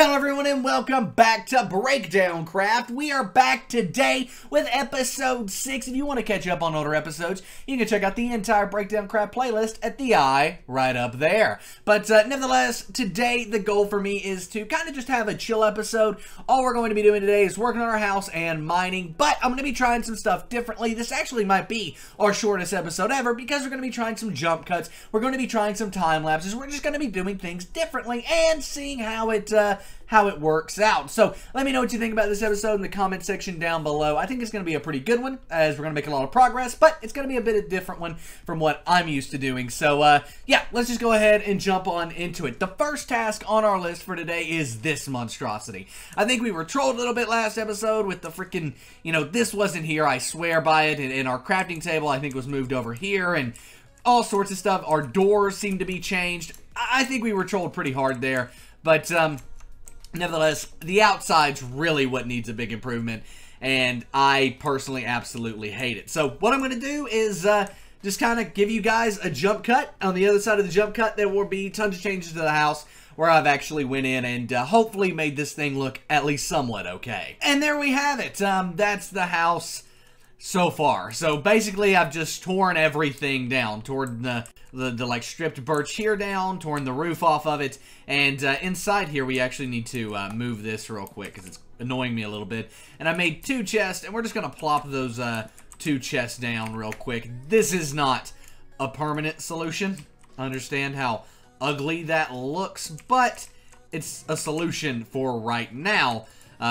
Hello everyone and welcome back to BreakdownCraft. We are back today with episode 6. If you want to catch up on older episodes, you can check out the entire BreakdownCraft playlist at the eye right up there. But nevertheless, today the goal for me is to kind of just have a chill episode. All we're going to be doing today is working on our house and mining, but I'm going to be trying some stuff differently. This actually might be our shortest episode ever because we're going to be trying some jump cuts. We're going to be trying some time lapses. We're just going to be doing things differently and seeing how it works out. So let me know what you think about this episode in the comment section down below. I think it's going to be a pretty good one as we're going to make a lot of progress, but it's going to be a bit of a different one from what I'm used to doing. So yeah, let's just go ahead and jump on into it. The first task on our list for today is this monstrosity. I think we were trolled a little bit last episode with the freaking, this wasn't here, I swear by it, and our crafting table I think was moved over here and all sorts of stuff. Our doors seem to be changed. I think we were trolled pretty hard there, but nevertheless, the outside's really what needs a big improvement, and I personally absolutely hate it. So what I'm going to do is just kind of give you guys a jump cut. On the other side of the jump cut, there will be tons of changes to the house where I've actually went in and hopefully made this thing look at least somewhat okay. And there we have it. That's the house so far. So basically, I've just torn everything down. Torn the like stripped birch here down, torn the roof off of it, and inside here we actually need to move this real quick because it's annoying me a little bit. And I made 2 chests, and we're just gonna plop those 2 chests down real quick. This is not a permanent solution. I understand how ugly that looks, but it's a solution for right now.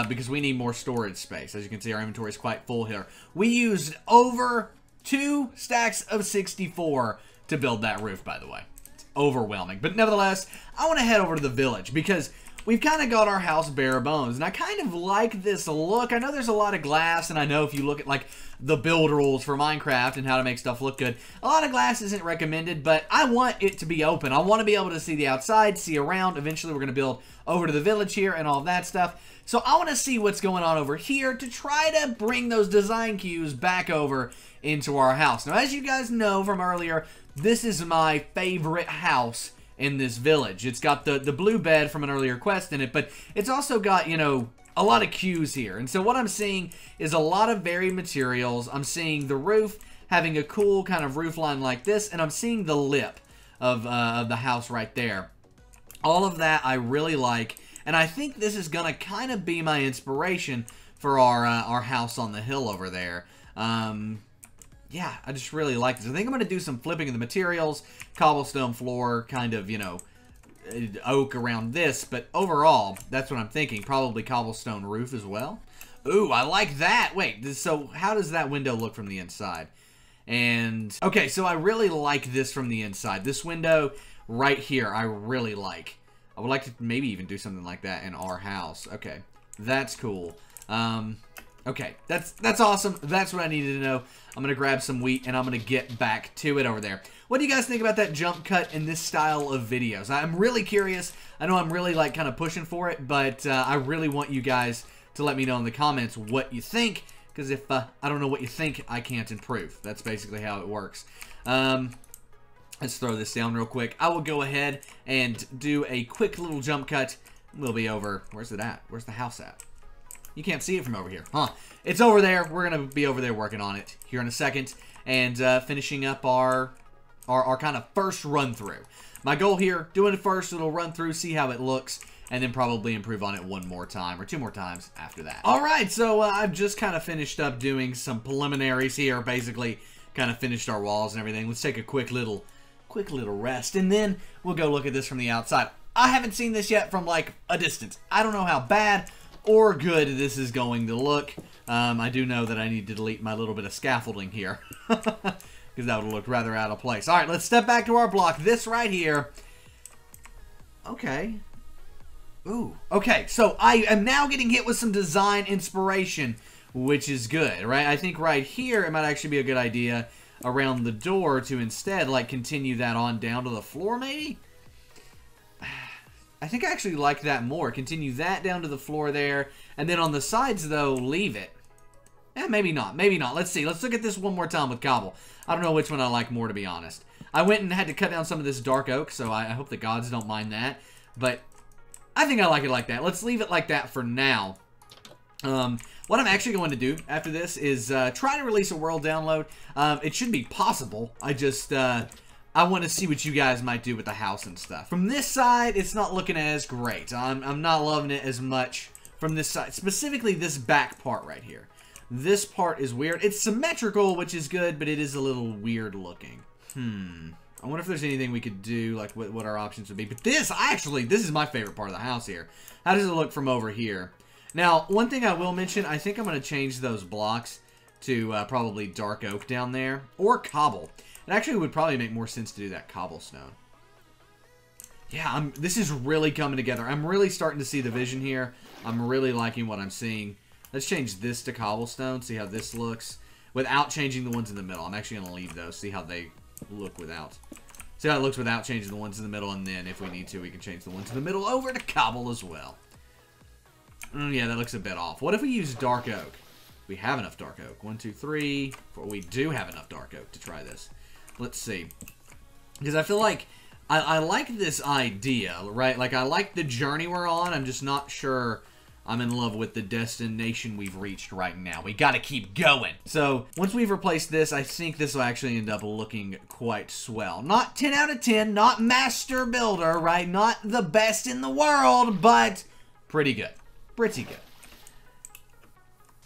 Because we need more storage space. As you can see, our inventory is quite full here. We used over 2 stacks of 64 to build that roof, by the way. It's overwhelming. But nevertheless, I want to head over to the village because we've kind of got our house bare bones. And I kind of like this look. I know there's a lot of glass, and I know if you look at like the build rules for Minecraft and how to make stuff look good, a lot of glass isn't recommended, but I want it to be open. I want to be able to see the outside, see around. Eventually, we're going to build over to the village here and all of that stuff. So I want to see what's going on over here to try to bring those design cues back over into our house. Now, as you guys know from earlier, this is my favorite house in this village. It's got the blue bed from an earlier quest in it, but it's also got, a lot of cues here. And so what I'm seeing is a lot of varied materials. I'm seeing the roof having a cool kind of roof line like this, and I'm seeing the lip of the house right there. All of that I really like. And I think this is going to kind of be my inspiration for our house on the hill over there. Yeah, I just really like this. I think I'm going to do some flipping of the materials. Cobblestone floor, kind of, oak around this. But overall, that's what I'm thinking. Probably cobblestone roof as well. Ooh, I like that. Wait, so how does that window look from the inside? And, okay, so I really like this from the inside. This window right here, I really like. I would like to maybe even do something like that in our house. Okay, that's cool. Okay, that's awesome. That's what I needed to know. I'm going to grab some wheat, and I'm going to get back to it over there. What do you guys think about that jump cut in this style of videos? I'm really curious. I know I'm really, kind of pushing for it, but I really want you guys to let me know in the comments what you think, because if I don't know what you think, I can't improve. That's basically how it works. Let's throw this down real quick. I will go ahead and do a quick little jump cut. We'll be over. Where's it at? Where's the house at? You can't see it from over here. Huh. It's over there. We're going to be over there working on it here in a second. And finishing up our kind of first run through. My goal here, doing a first little run through, see how it looks, and then probably improve on it 1 more time or 2 more times after that. Alright, so I've just kind of finished up doing some preliminaries here. Basically, kind of finished our walls and everything. Let's take a quick little rest, and then we'll go look at this from the outside. I haven't seen this yet from like a distance. I don't know how bad or good this is going to look. I do know that I need to delete my little bit of scaffolding here because that would have looked rather out of place. All right, let's step back to our block. This right here. Okay. Ooh. Okay, so I am now getting hit with some design inspiration, which is good, right? I think right here it might actually be a good idea around the door to instead continue that on down to the floor maybe. I think I actually like that more. Continue that down to the floor there, and then on the sides though leave it. Maybe not, maybe not. Let's see. Let's look at this one more time with cobble. I don't know which one I like more, to be honest. I went and had to cut down some of this dark oak, so I hope the gods don't mind that. But I think I like it like that. Let's leave it like that for now. What I'm actually going to do after this is try to release a world download. It should be possible. I just, I want to see what you guys might do with the house and stuff. From this side, it's not looking as great. I'm not loving it as much from this side. Specifically, this back part right here. This part is weird. It's symmetrical, which is good, but it is a little weird looking. I wonder if there's anything we could do, like what our options would be. But this is my favorite part of the house here. How does it look from over here? Now, one thing I will mention, I think I'm going to change those blocks to probably dark oak down there, or cobble. It actually would probably make more sense to do that cobblestone. Yeah, this is really coming together. I'm really starting to see the vision here. I'm really liking what I'm seeing. Let's change this to cobblestone, see how this looks, without changing the ones in the middle. I'm actually going to leave those, see how they look without. See how it looks without changing the ones in the middle, and then if we need to, we can change the ones in the middle over to cobble as well. Yeah, that looks a bit off. What if we use dark oak? We have enough dark oak. 1, 2, 3, 4. We do have enough dark oak to try this. Let's see. Because I feel like I like this idea, right? Like, I like the journey we're on. I'm just not sure I'm in love with the destination we've reached right now. We gotta keep going. So, once we've replaced this, I think this will actually end up looking quite swell. Not 10 out of 10, not master builder, right? Not the best in the world, but pretty good. Pretty good.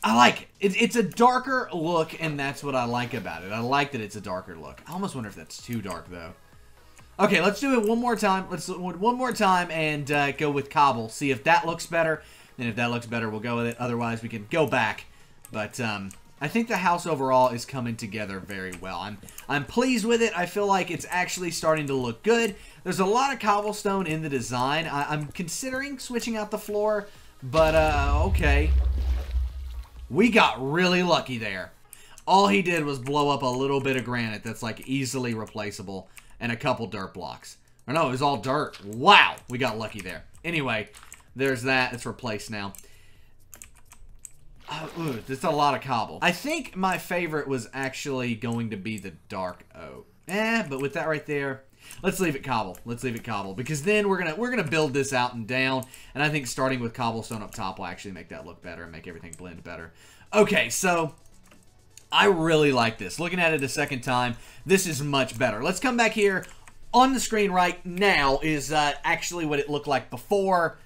I like it. It's a darker look, and that's what I like about it. I like that it's a darker look. I almost wonder if that's too dark, though. Okay, let's do it one more time. Let's do it one more time and go with cobble. See if that looks better. And if that looks better, we'll go with it. Otherwise, we can go back. But I think the house overall is coming together very well. I'm pleased with it. I feel like it's actually starting to look good. There's a lot of cobblestone in the design. I'm considering switching out the floor. But, okay. We got really lucky there. All he did was blow up a little bit of granite that's, like, easily replaceable. And a couple dirt blocks. Or no, it was all dirt. Wow! We got lucky there. Anyway, there's that. It's replaced now. Ooh, that's a lot of cobble. I think my favorite was actually going to be the dark oak. But with that right there, let's leave it cobble. Let's leave it cobble. Because then we're gonna build this out and down. And I think starting with cobblestone up top will actually make that look better and make everything blend better. Okay, so I really like this. Looking at it a second time, this is much better. Let's come back here. On the screen right now is actually what it looked like before.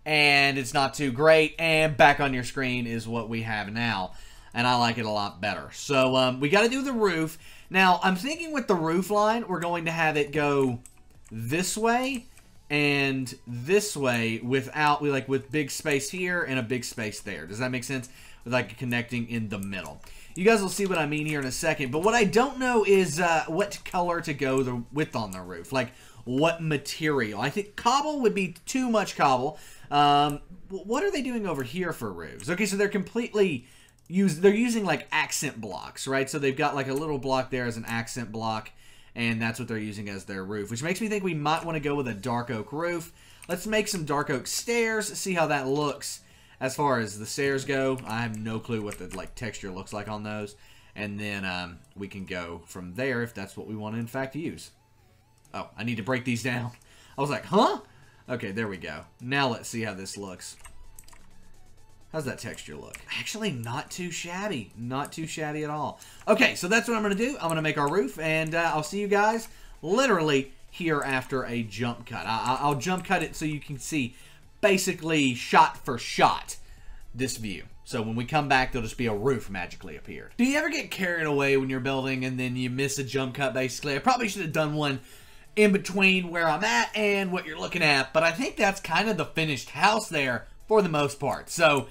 And it's not too great. And back on your screen is what we have now. And I like it a lot better. So we got to do the roof. Now, I'm thinking with the roof line, we're going to have it go this way and this way without, with big space here and a big space there. Does that make sense? With like connecting in the middle. You guys will see what I mean here in a second. But what I don't know is what color to go with on the roof. Like, what material. I think cobble would be too much cobble. What are they doing over here for roofs? Okay, so they're completely... They're using like accent blocks, right? So they've got like a little block there as an accent block, and that's what they're using as their roof, which makes me think we might want to go with a dark oak roof. Let's make some dark oak stairs, see how that looks. As far as the stairs go, I have no clue what the texture looks like on those, and then we can go from there if that's what we want to in fact use. Oh, I need to break these down. I was like, huh? Okay, there we go. Now let's see how this looks. How's that texture look? Actually, not too shabby. Not too shabby at all. Okay, so that's what I'm going to do. I'm going to make our roof, and I'll see you guys literally here after a jump cut. I'll jump cut it so you can see basically shot for shot this view. So when we come back, there'll just be a roof magically appeared. Do you ever get carried away when you're building and then you miss a jump cut, basically? I probably should have done one in between where I'm at and what you're looking at, but I think that's kind of the finished house there for the most part. So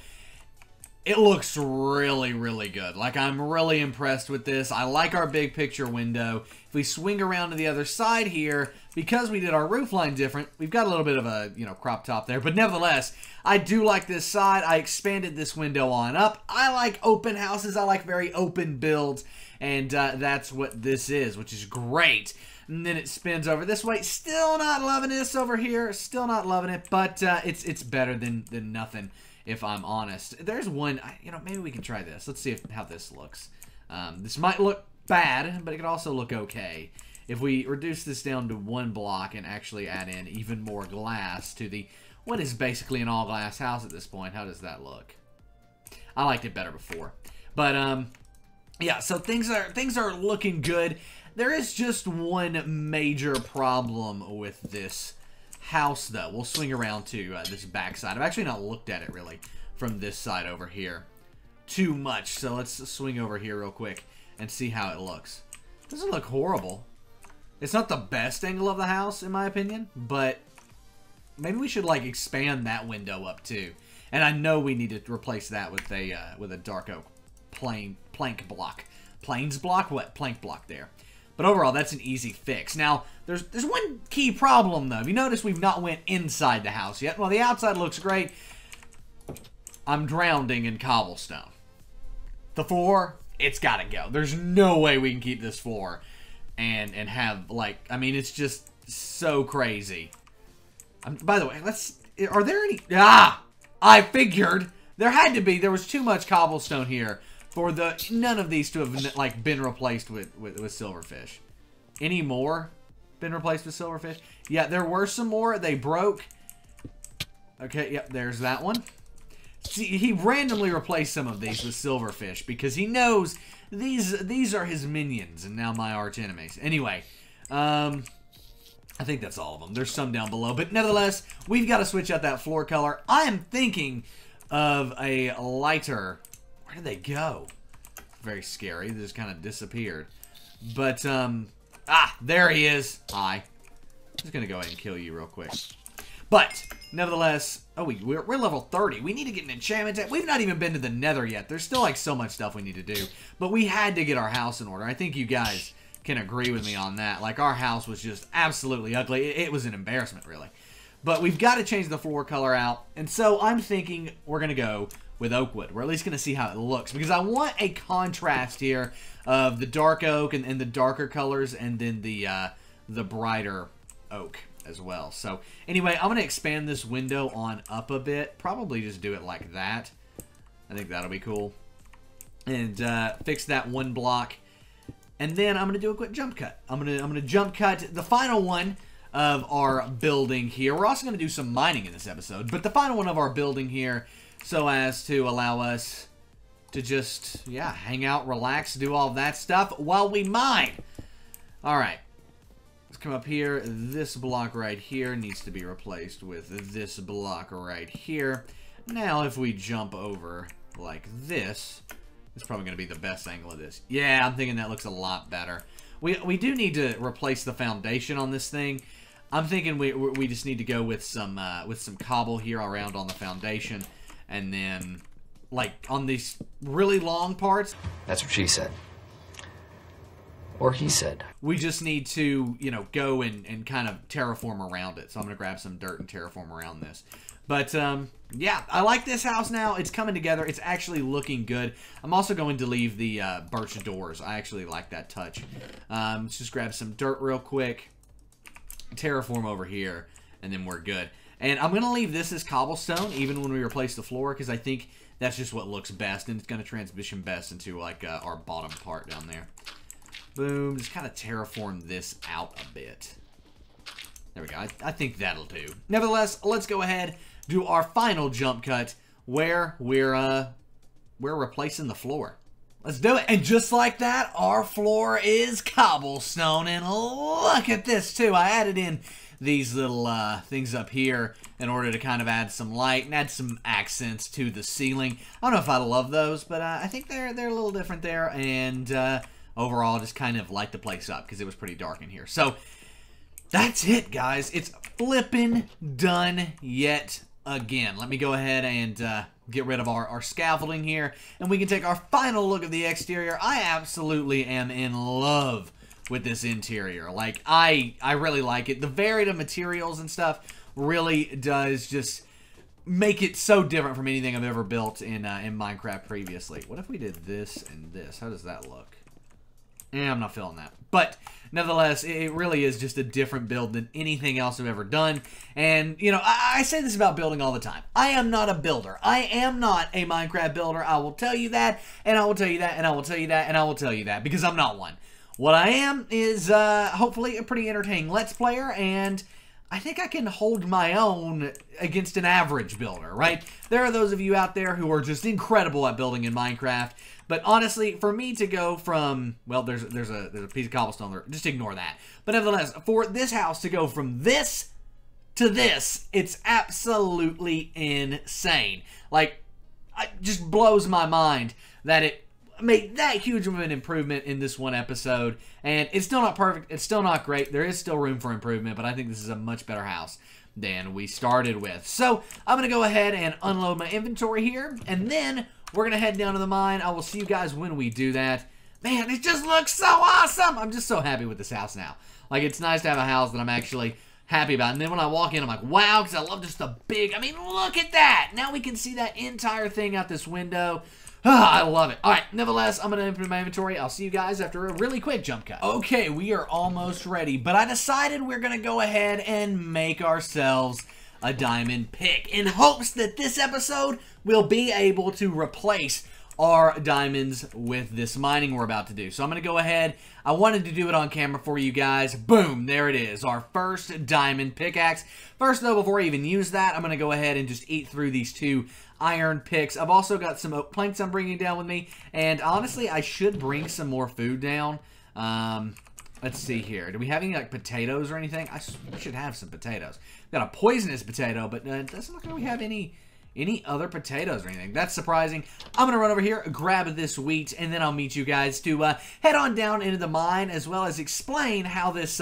it looks really, really good. Like, I'm really impressed with this. I like our big picture window. If we swing around to the other side here, because we did our roof line different, we've got a little bit of a, crop top there. But nevertheless, I do like this side. I expanded this window on up. I like open houses. I like very open builds. And that's what this is, which is great. And then it spins over this way. Still not loving this over here. Still not loving it. But it's better than nothing, if I'm honest. There's one, maybe we can try this. Let's see how this looks. This might look bad, but it could also look okay. If we reduce this down to one block and actually add in even more glass to the what is basically an all-glass house at this point. How does that look? I liked it better before. But, yeah, so things are looking good. There is just one major problem with this house, though. We'll swing around to this back side. I've actually not looked at it, really, from this side over here too much. So let's swing over here real quick and see how it looks. It doesn't look horrible. It's not the best angle of the house, in my opinion, but maybe we should, like, expand that window up, too. And I know we need to replace that with a dark oak plank block. Plains block? What? Plank block there. But overall, that's an easy fix. Now, there's one key problem, though. You notice we've not went inside the house yet. Well, the outside looks great. I'm drowning in cobblestone. The floor, it's got to go. There's no way we can keep this floor and have, like, I mean, it's just so crazy. By the way, are there any... I figured there had to be. There was too much cobblestone here for none of these to have, like, been replaced with silverfish. Any more been replaced with silverfish? Yeah, there were some more. They broke. Okay, yep, there's that one. See, he randomly replaced some of these with silverfish because he knows these are his minions and now my arch enemies. Anyway, I think that's all of them. There's some down below, but nevertheless, we've got to switch out that floor color. I am thinking of a lighter... Where did they go? Very scary. They just kind of disappeared. But, there he is. Hi. I'm just going to go ahead and kill you real quick. But, nevertheless... Oh, we're level 30. We need to get an enchantment. We've not even been to the nether yet. There's still, like, so much stuff we need to do. But we had to get our house in order. I think you guys can agree with me on that. Like, our house was just absolutely ugly. It was an embarrassment, really. But we've got to change the floor color out. And so, I'm thinking we're going to go with oak wood. We're at least going to see how it looks. Because I want a contrast here of the dark oak and the darker colors. And then the brighter oak as well. So, anyway, I'm going to expand this window on up a bit. Probably just do it like that. I think that'll be cool. And fix that one block. And then I'm going to do a quick jump cut. I'm going to jump cut the final one of our building here. We're also going to do some mining in this episode. But the final one of our building here, so as to allow us to just, yeah, hang out, relax, do all that stuff while we mine. Alright. Let's come up here. This block right here needs to be replaced with this block right here. Now, if we jump over like this, it's probably going to be the best angle of this. Yeah, I'm thinking that looks a lot better. We do need to replace the foundation on this thing. I'm thinking we just need to go with some cobble here around on the foundation. And then, like, on these really long parts... That's what she said. Or he said. We just need to, you know, go and kind of terraform around it. So I'm going to grab some dirt and terraform around this. But, yeah, I like this house now. It's coming together. It's actually looking good. I'm also going to leave the birch doors. I actually like that touch. Let's just grab some dirt real quick. Terraform over here. And then we're good. And I'm going to leave this as cobblestone, even when we replace the floor, because I think that's just what looks best, and it's going to transition best into, like, our bottom part down there. Boom. Just kind of terraform this out a bit. There we go. I think that'll do. Nevertheless, let's go ahead, do our final jump cut, where we're replacing the floor. Let's do it. And just like that, our floor is cobblestone, and look at this, too. I added in these little things up here in order to kind of add some light and add some accents to the ceiling. I don't know if I love those, but I think they're a little different there, and overall just kind of light the place up because it was pretty dark in here. So that's it, guys. It's flipping done yet again. Let me go ahead and get rid of our scaffolding here, and we can take our final look of the exterior. I absolutely am in love with this interior. Like, I really like it. The variety of materials and stuff really does just make it so different from anything I've ever built in Minecraft previously. What if we did this and this? How does that look? I'm not feeling that. But nevertheless, it really is just a different build than anything else I've ever done. And, you know, I say this about building all the time. I am not a builder. I am not a Minecraft builder. I will tell you that, and I will tell you that, and I will tell you that, and I will tell you that, because I'm not one. What I am is, hopefully, a pretty entertaining Let's Player, and I think I can hold my own against an average builder, right? There are those of you out there who are just incredible at building in Minecraft, but honestly, for me to go from, well, there's a piece of cobblestone there, just ignore that. But nevertheless, for this house to go from this to this, it's absolutely insane. Like, it just blows my mind that it made that huge of an improvement in this one episode. And it's still not perfect. It's still not great. There is still room for improvement, but I think this is a much better house than we started with. So I'm going to go ahead and unload my inventory here, and then we're going to head down to the mine. I will see you guys when we do that. Man, it just looks so awesome. I'm just so happy with this house now. Like, it's nice to have a house that I'm actually happy about. And then when I walk in, I'm like, wow, because I love just the big, I mean, look at that. Now we can see that entire thing out this window. I love it. All right, nevertheless, I'm going to open my inventory. I'll see you guys after a really quick jump cut. Okay, we are almost ready, but I decided we're going to go ahead and make ourselves a diamond pick in hopes that this episode will be able to replace our diamonds with this mining we're about to do. So I'm going to go ahead. I wanted to do it on camera for you guys. Boom, there it is, our first diamond pickaxe. First, though, before I even use that, I'm going to go ahead and just eat through these 2 iron picks. I've also got some oak planks I'm bringing down with me, and honestly, I should bring some more food down. Let's see here. Do we have any, like, potatoes or anything? We should have some potatoes. We've got a poisonous potato, but it doesn't look like we have any other potatoes or anything. That's surprising. I'm going to run over here, grab this wheat, and then I'll meet you guys to head on down into the mine, as well as explain how this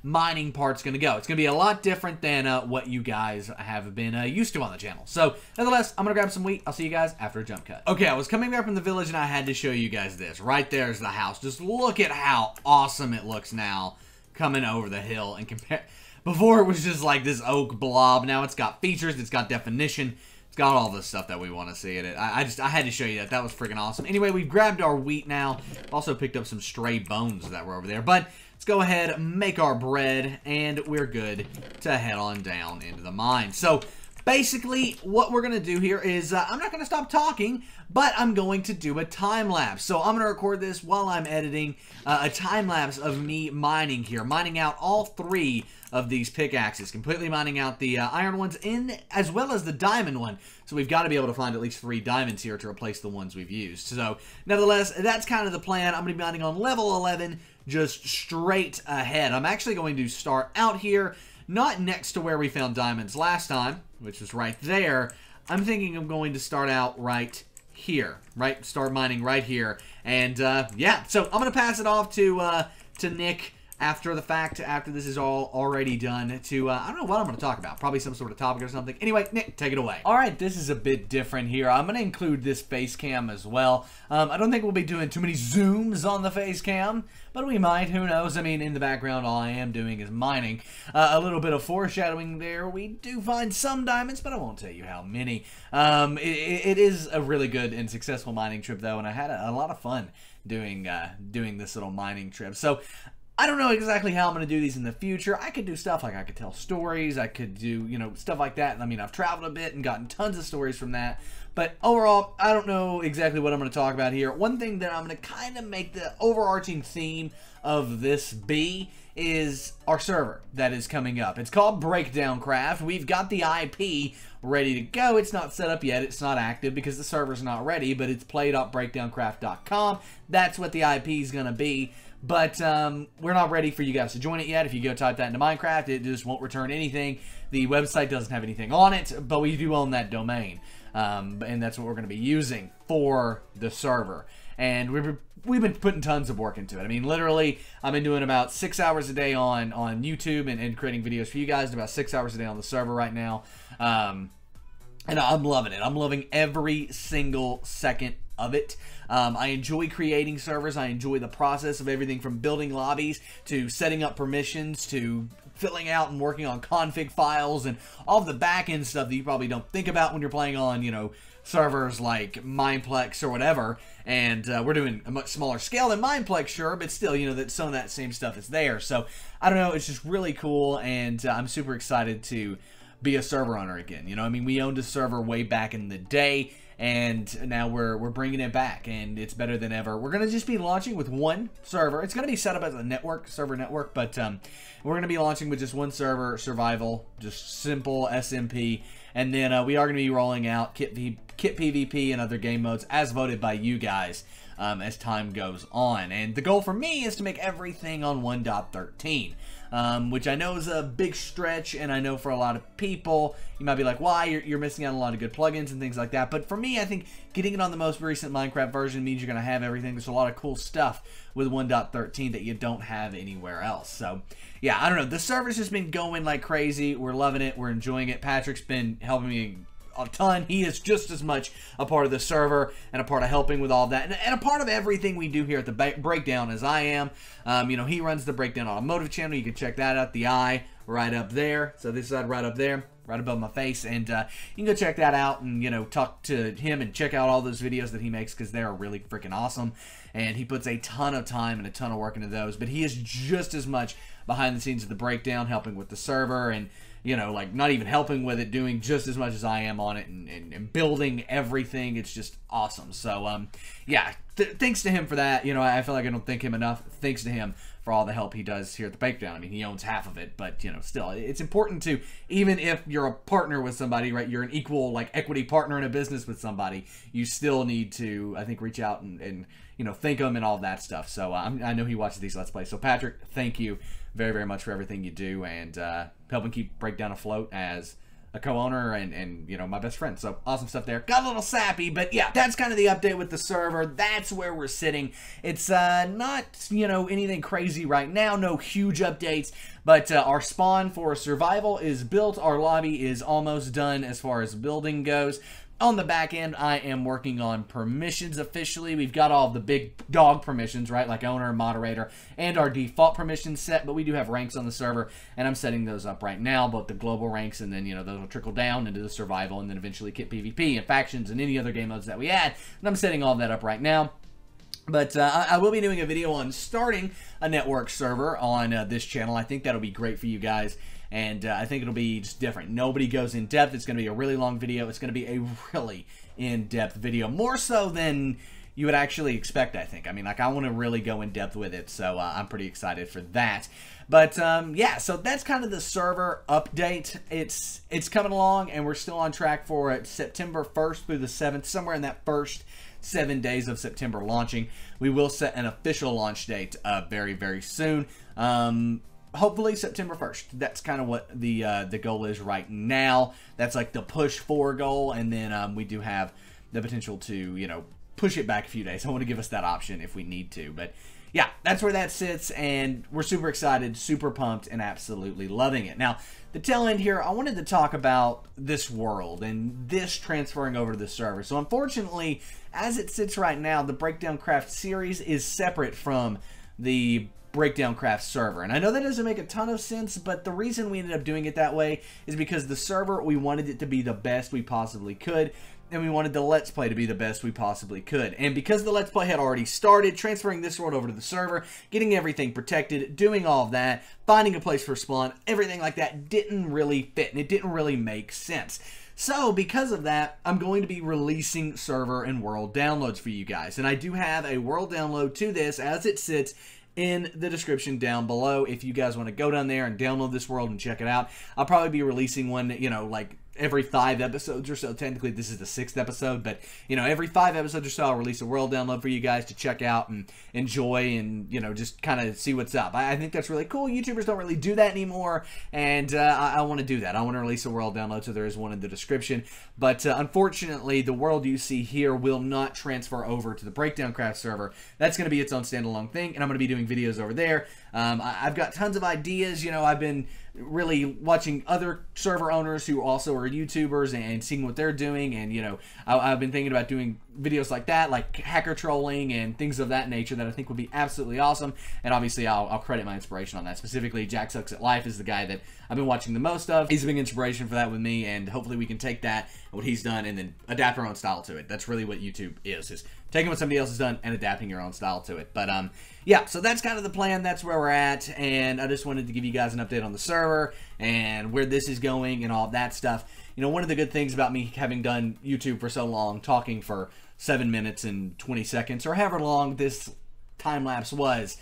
mining part's going to go. It's going to be a lot different than what you guys have been used to on the channel. So, nonetheless, I'm going to grab some wheat. I'll see you guys after a jump cut. Okay, I was coming back from the village, and I had to show you guys this. Right there's the house. Just look at how awesome it looks now coming over the hill. And compare. Before, it was just like this oak blob. Now it's got features. It's got definition. It's got all the stuff that we want to see in it. I had to show you that. That was freaking awesome. Anyway, we've grabbed our wheat now. Also picked up some stray bones that were over there. But let's go ahead, make our bread, and we're good to head on down into the mine. So, basically, what we're going to do here is, I'm not going to stop talking, but I'm going to do a time-lapse. So, I'm going to record this while I'm editing a time-lapse of me mining here. Mining out all 3 of these pickaxes, completely mining out the iron ones as well as the diamond one. So we've got to be able to find at least 3 diamonds here to replace the ones we've used. So nevertheless, that's kind of the plan. I'm going to be mining on level 11, just straight ahead. I'm actually going to start out here, not next to where we found diamonds last time, which was right there. I'm thinking I'm going to start out right here, right? Start mining right here. And yeah, so I'm going to pass it off to Nick after the fact, after this is all already done, to, I don't know what I'm going to talk about. Probably some sort of topic or something. Anyway, Nick, take it away. Alright, this is a bit different here. I'm going to include this face cam as well. I don't think we'll be doing too many zooms on the face cam, but we might. Who knows? I mean, in the background, all I am doing is mining. A little bit of foreshadowing there. We do find some diamonds, but I won't tell you how many. It is a really good and successful mining trip, though, and I had a lot of fun doing this little mining trip. So, I don't know exactly how I'm going to do these in the future. I could do stuff like I could tell stories. I could do, you know, stuff like that. I mean, I've traveled a bit and gotten tons of stories from that. But overall, I don't know exactly what I'm going to talk about here. One thing that I'm going to kind of make the overarching theme of this be is our server that is coming up. It's called BreakdownCraft. We've got the IP ready to go. It's not set up yet. It's not active because the server's not ready, but it's play.breakdowncraft.com. That's what the IP is going to be. But we're not ready for you guys to join it yet. If you go type that into Minecraft, it just won't return anything. The website doesn't have anything on it, but we do own that domain. And that's what we're going to be using for the server. And we've been putting tons of work into it. I mean, literally, I've been doing about 6 hours a day on YouTube and creating videos for you guys, and about 6 hours a day on the server right now. And I'm loving it. I'm loving every single second of it. I enjoy creating servers. I enjoy the process of everything from building lobbies to setting up permissions to filling out and working on config files and all of the back-end stuff that you probably don't think about when you're playing on, you know, servers like Mineplex or whatever. And we're doing a much smaller scale than Mineplex, sure, but still, you know, that some of that same stuff is there. So, I don't know, it's just really cool, and I'm super excited to be a server owner again. You know, I mean, we owned a server way back in the day, and now we're bringing it back, and it's better than ever. We're going to just be launching with one server. It's going to be set up as a server network, but we're going to be launching with just one server, survival, just simple SMP, and then we are going to be rolling out kit PvP and other game modes as voted by you guys as time goes on. And the goal for me is to make everything on 1.13. Which I know is a big stretch, and I know for a lot of people, you might be like, why? You're missing out on a lot of good plugins and things like that. But for me, I think getting it on the most recent Minecraft version means you're going to have everything. There's a lot of cool stuff with 1.13 that you don't have anywhere else. So, yeah, I don't know. The server's just been going like crazy. We're loving it. We're enjoying it. Patrick's been helping me a ton. He is just as much a part of the server and a part of helping with all that, and a part of everything we do here at the Breakdown as I am. You know, he runs the Breakdown Automotive channel. You can check that out. The eye right up there. So this side right up there, right above my face, and you can go check that out and, you know, talk to him and check out all those videos that he makes, because they're really freaking awesome, and he puts a ton of time and a ton of work into those. But he is just as much behind the scenes of the Breakdown, helping with the server, and, you know, like, not even helping with it, doing just as much as I am on it, and building everything. It's just awesome. So, yeah, thanks to him for that. You know, I feel like I don't thank him enough. Thanks to him for all the help he does here at the Breakdown. I mean, he owns half of it, but, you know, still, it's important to, even if you're a partner with somebody, right, you're an equal, like, equity partner in a business with somebody, you still need to, I think, reach out and you know, thank him and all that stuff. So, I know he watches these Let's Plays. So, Patrick, thank you very, very much for everything you do, and helping keep Breakdown afloat as a co-owner and you know, my best friend. So awesome stuff there. Got a little sappy, but yeah, that's kind of the update with the server. That's where we're sitting. It's not, you know, anything crazy right now, no huge updates, but our spawn for survival is built. Our lobby is almost done as far as building goes. On the back end, I am working on permissions officially. We've got all the big dog permissions, right? Like owner, moderator, and our default permissions set, but we do have ranks on the server, and I'm setting those up right now, both the global ranks, and then, you know, those will trickle down into the survival, and then eventually kit PvP and factions and any other game modes that we add, and I'm setting all that up right now. But I will be doing a video on starting a network server on this channel. I think that'll be great for you guys. And I think it'll be just different. Nobody goes in depth. It's going to be a really long video. It's going to be a really in-depth video. More so than you would actually expect, I think. I mean, like, I want to really go in depth with it. So I'm pretty excited for that. But yeah, so that's kind of the server update. It's coming along, and we're still on track for it September 1st through the 7th, somewhere in that first 7 days of September launching. We will set an official launch date very, very soon. Hopefully September 1st. That's kind of what the goal is right now. That's like the push for goal, and then we do have the potential to, you know, push it back a few days. I want to give us that option if we need to, but yeah, that's where that sits, and we're super excited, super pumped, and absolutely loving it. Now, the tail end here, I wanted to talk about this world and this transferring over to the server. So unfortunately, as it sits right now, the BreakdownCraft series is separate from the BreakdownCraft server. And I know that doesn't make a ton of sense, but the reason we ended up doing it that way is because the server, we wanted it to be the best we possibly could, and we wanted the Let's Play to be the best we possibly could. And because the Let's Play had already started, transferring this world over to the server, getting everything protected, doing all of that, finding a place for spawn, everything like that didn't really fit, and it didn't really make sense. So, because of that, I'm going to be releasing server and world downloads for you guys. And I do have a world download to this as it sits in the description down below. If you guys want to go down there and download this world and check it out, I'll probably be releasing one, you know, like every 5 episodes or so. Technically, this is the 6th episode, but, you know, every 5 episodes or so, I'll release a world download for you guys to check out and enjoy and, you know, just kind of see what's up. I think that's really cool. YouTubers don't really do that anymore, and I want to do that. I want to release a world download, so there is one in the description. But unfortunately, the world you see here will not transfer over to the BreakdownCraft server. That's going to be its own standalone thing, and I'm going to be doing videos over there. I've got tons of ideas. You know, I've been really watching other server owners who also are YouTubers and seeing what they're doing, and, you know, I've been thinking about doing videos like that, like hacker trolling and things of that nature that I think would be absolutely awesome. And obviously I'll credit my inspiration on that. Specifically, Jack Sucks at Life is the guy that I've been watching the most of. He's a big inspiration for that with me, and hopefully we can take that and what he's done and then adapt our own style to it. That's really what YouTube is taking what somebody else has done and adapting your own style to it. But yeah, so that's kind of the plan. That's where we're at, and I just wanted to give you guys an update on the server and where this is going and all that stuff. You know, one of the good things about me having done YouTube for so long, talking for 7 minutes and 20 seconds, or however long this time lapse was,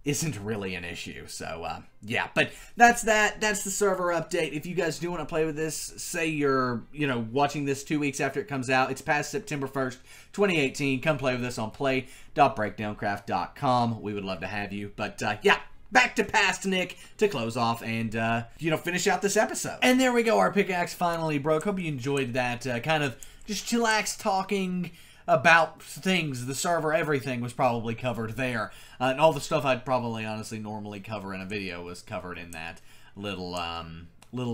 isn't really an issue. So yeah, but that's that. That's the server update. If you guys do want to play with this, say you're, you know, watching this 2 weeks after it comes out, it's past September 1st, 2018. Come play with us on play.breakdowncraft.com. We would love to have you. But yeah, back to past Nick to close off and, you know, finish out this episode. And there we go. Our pickaxe finally broke. Hope you enjoyed that kind of just chillax talking about things, the server, everything was probably covered there. And all the stuff I'd probably honestly normally cover in a video was covered in that little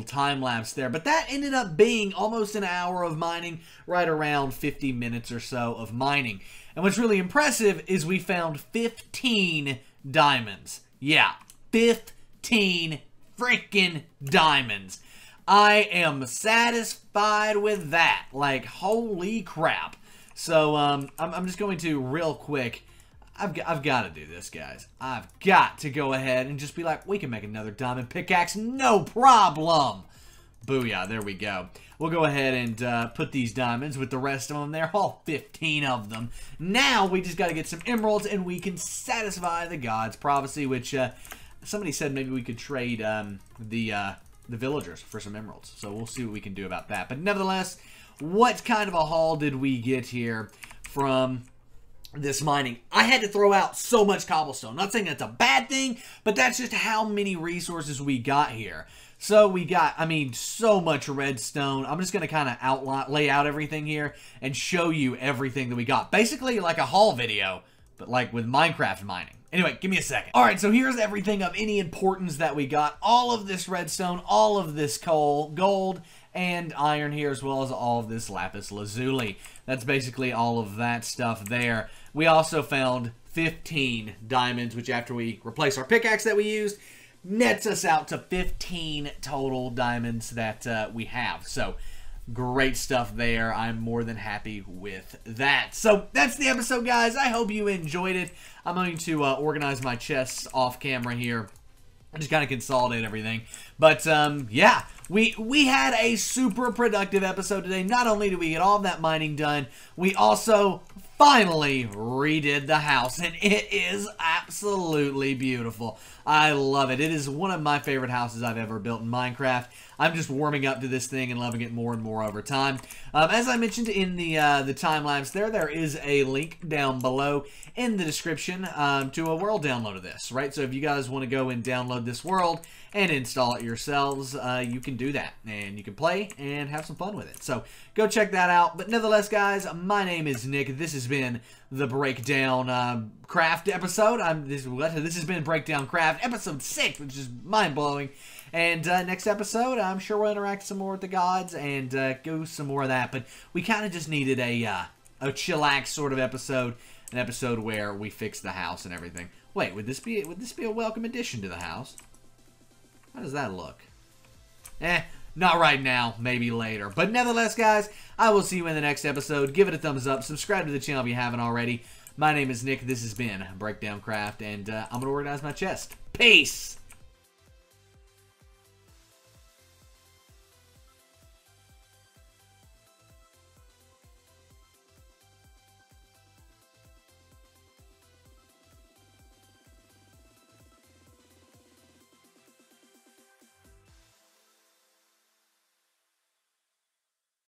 time lapse there. But that ended up being almost an hour of mining, right around 50 minutes or so of mining. And what's really impressive is we found 15 diamonds. Yeah, 15 freaking diamonds. I am satisfied with that. Like, holy crap. So, I'm just going to, real quick, I've got to do this, guys. I've got to go ahead and just be like, we can make another diamond pickaxe, no problem. Booyah, there we go. We'll go ahead and put these diamonds with the rest of them there, all 15 of them. Now, we just got to get some emeralds, and we can satisfy the god's prophecy, which, somebody said maybe we could trade, the villagers for some emeralds. So, we'll see what we can do about that. But nevertheless, what kind of a haul did we get here from this mining? I had to throw out so much cobblestone. Not saying that's a bad thing, but that's just how many resources we got here. So we got, I mean, so much redstone. I'm just going to kind of lay out everything here and show you everything that we got. Basically like a haul video, but like with Minecraft mining. Anyway, give me a second. All right, so here's everything of any importance that we got. All of this redstone, all of this coal, gold, and iron here, as well as all of this lapis lazuli. That's basically all of that stuff there. We also found 15 diamonds, which after we replace our pickaxe that we used, nets us out to 15 total diamonds that we have. So, great stuff there. I'm more than happy with that. So, that's the episode, guys. I hope you enjoyed it. I'm going to organize my chests off camera here. Just kind of consolidate everything. But, yeah, we had a super productive episode today. Not only did we get all of that mining done, we also finally redid the house, and it is absolutely beautiful. I love it. It is one of my favorite houses I've ever built in Minecraft. I'm just warming up to this thing and loving it more and more over time. As I mentioned in the time lapse there is a link down below in the description to a world download of this, right? So if you guys want to go and download this world and install it yourselves, you can do that, and you can play and have some fun with it. So go check that out. But nevertheless, guys, my name is Nick. This has been the Breakdown Craft episode. This has been Breakdown Craft episode 6, which is mind-blowing. And next episode, I'm sure we'll interact some more with the gods and go some more of that. But we kind of just needed a chillax sort of episode, an episode where we fix the house and everything. Wait, would this be a welcome addition to the house? How does that look? Not right now, maybe later. But nevertheless, guys, I will see you in the next episode. Give it a thumbs up. Subscribe to the channel if you haven't already. My name is Nick. This has been BreakdownCraft, and I'm going to organize my chest. Peace!